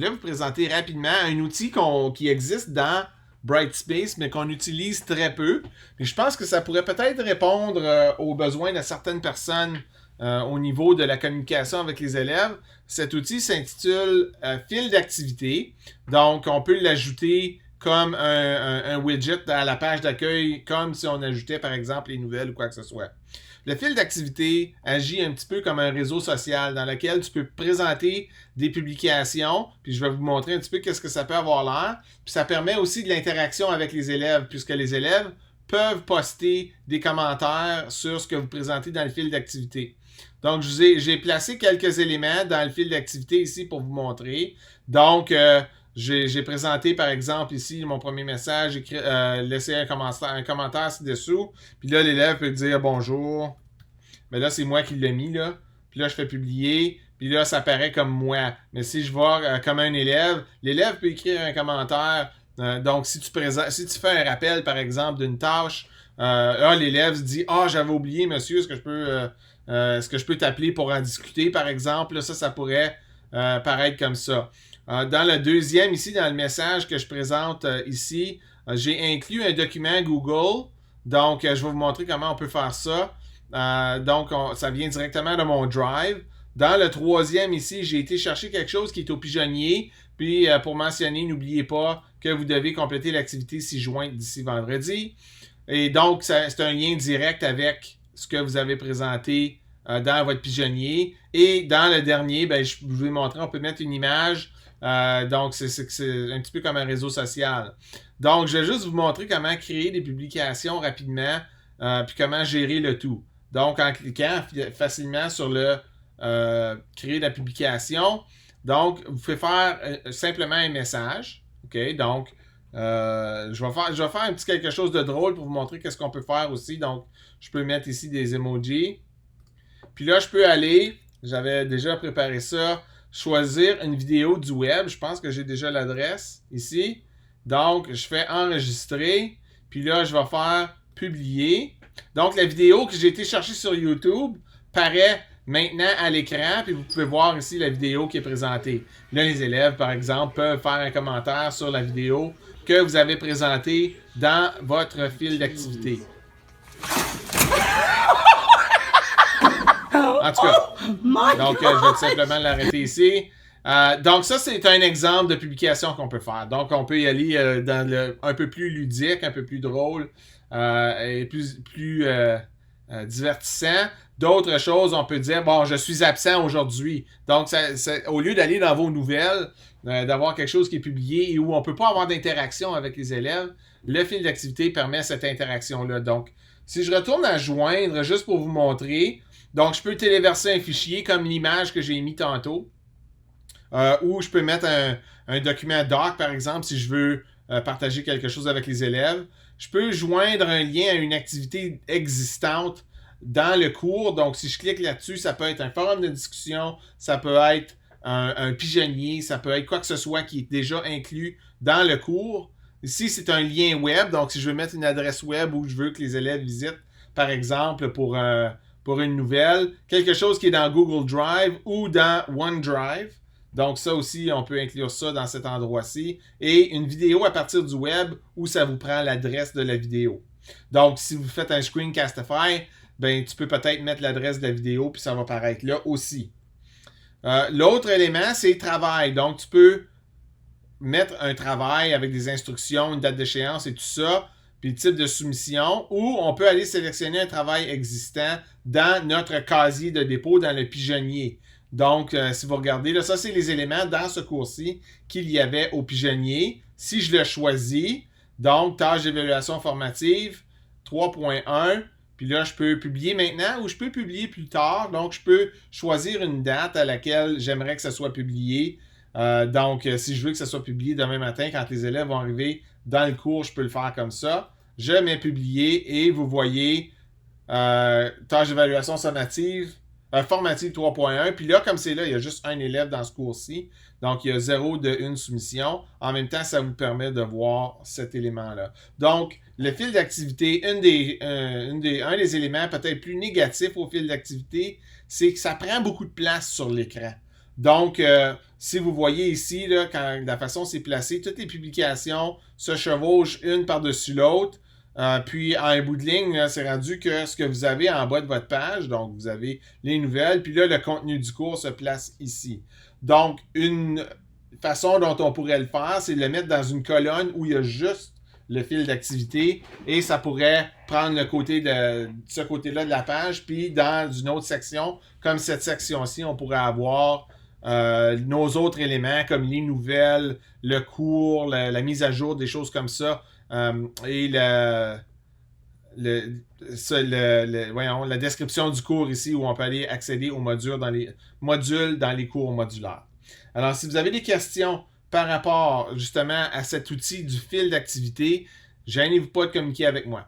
voulais vous présenter rapidement un outil qui existe dans Brightspace, mais qu'on utilise très peu. Puis je pense que ça pourrait peut-être répondre aux besoins de certaines personnes au niveau de la communication avec les élèves. Cet outil s'intitule Fil d'activité. Donc, on peut l'ajouter comme un widget à la page d'accueil, comme si on ajoutait, par exemple, les nouvelles ou quoi que ce soit. Le fil d'activité agit un petit peu comme un réseau social dans lequel tu peux présenter des publications, puis je vais vous montrer un petit peu qu'est-ce que ça peut avoir l'air. Puis ça permet aussi de l'interaction avec les élèves, puisque les élèves peuvent poster des commentaires sur ce que vous présentez dans le fil d'activité. Donc, j'ai placé quelques éléments dans le fil d'activité ici pour vous montrer. Donc, j'ai présenté, par exemple, ici, mon premier message, laissé un commentaire ci-dessous. Puis là, l'élève peut dire bonjour. Mais là, c'est moi qui l'ai mis, là. Puis là, je fais publier. Puis là, ça paraît comme moi. Mais si je vois comme un élève, l'élève peut écrire un commentaire. Donc, si tu fais un rappel, par exemple, d'une tâche, là, l'élève se dit « Ah, j'avais oublié, monsieur, est-ce que je peux t'appeler pour en discuter, par exemple? » Là, ça pourrait paraître comme ça. Dans le deuxième, ici, dans le message que je présente ici, j'ai inclus un document Google. Donc, je vais vous montrer comment on peut faire ça. Donc, ça vient directement de mon Drive. Dans le troisième, ici, j'ai été chercher quelque chose qui est au pigeonnier. Puis, pour mentionner, n'oubliez pas que vous devez compléter l'activité 6 juin d'ici vendredi. Et donc, c'est un lien direct avec ce que vous avez présenté dans votre pigeonnier. Et dans le dernier, je vous ai montré, on peut mettre une image. Donc, c'est un petit peu comme un réseau social. Donc, je vais juste vous montrer comment créer des publications rapidement, puis comment gérer le tout. Donc, en cliquant facilement sur le créer la publication, donc, vous pouvez faire simplement un message. OK? Donc, je vais faire un petit quelque chose de drôle pour vous montrer qu'est-ce qu'on peut faire aussi. Donc, je peux mettre ici des emojis. Puis là, je peux aller, j'avais déjà préparé ça, choisir une vidéo du web. Je pense que j'ai déjà l'adresse ici. Donc, je fais enregistrer. Puis là, je vais faire publier. Donc, la vidéo que j'ai été chercher sur YouTube paraît maintenant à l'écran. Puis vous pouvez voir ici la vidéo qui est présentée. Là, les élèves, par exemple, peuvent faire un commentaire sur la vidéo que vous avez présentée dans votre fil d'activité. En tout cas, donc je vais tout simplement l'arrêter ici. Donc ça, c'est un exemple de publication qu'on peut faire. Donc on peut y aller dans un peu plus ludique, un peu plus drôle et plus divertissant. D'autres choses, on peut dire, bon, je suis absent aujourd'hui. Donc au lieu d'aller dans vos nouvelles, d'avoir quelque chose qui est publié et où on ne peut pas avoir d'interaction avec les élèves, le fil d'activité permet cette interaction-là. Donc, si je retourne à joindre, juste pour vous montrer, donc je peux téléverser un fichier comme l'image que j'ai mis tantôt, ou je peux mettre un document doc, par exemple, si je veux partager quelque chose avec les élèves. Je peux joindre un lien à une activité existante dans le cours. Donc, si je clique là-dessus, ça peut être un forum de discussion, ça peut être un pigeonnier, ça peut être quoi que ce soit qui est déjà inclus dans le cours. Ici, c'est un lien web. Donc, si je veux mettre une adresse web où je veux que les élèves visitent, par exemple, pour une nouvelle, quelque chose qui est dans Google Drive ou dans OneDrive. Donc, ça aussi, on peut inclure ça dans cet endroit-ci. Et une vidéo à partir du web où ça vous prend l'adresse de la vidéo. Donc, si vous faites un Screencastify, tu peux peut-être mettre l'adresse de la vidéo puis ça va apparaître là aussi. L'autre élément, c'est travail. Donc, tu peux mettre un travail avec des instructions, une date d'échéance et tout ça, puis le type de soumission, ou on peut aller sélectionner un travail existant dans notre casier de dépôt, dans le pigeonnier. Donc, si vous regardez, là, ça, c'est les éléments dans ce cours-ci qu'il y avait au pigeonnier. Si je le choisis, donc, tâche d'évaluation formative, 3.1, puis là, je peux publier maintenant ou je peux publier plus tard. Donc, je peux choisir une date à laquelle j'aimerais que ça soit publié. Donc, si je veux que ça soit publié demain matin, quand les élèves vont arriver dans le cours, je peux le faire comme ça. Je mets publier et vous voyez tâche d'évaluation formative 3.1. Puis là, comme c'est là, il y a juste un élève dans ce cours-ci. Donc, il y a 0 de une soumission. En même temps, ça vous permet de voir cet élément-là. Donc, le fil d'activité, un des éléments peut-être plus négatifs au fil d'activité, c'est que ça prend beaucoup de place sur l'écran. Donc, si vous voyez ici, là, quand la façon c'est placé, toutes les publications se chevauchent une par-dessus l'autre. Puis, en bout de ligne, là, c'est rendu que ce que vous avez en bas de votre page, donc vous avez les nouvelles, puis là, le contenu du cours se place ici. Donc, une façon dont on pourrait le faire, c'est de le mettre dans une colonne où il y a juste le fil d'activité et ça pourrait prendre le côté de ce côté-là de la page, puis dans une autre section, comme cette section-ci, on pourrait avoir nos autres éléments comme les nouvelles, le cours, la mise à jour, des choses comme ça. Et voyons, la description du cours ici où on peut aller accéder aux modules dans les cours modulaires. Alors, si vous avez des questions par rapport justement à cet outil du fil d'activité, gênez-vous pas de communiquer avec moi.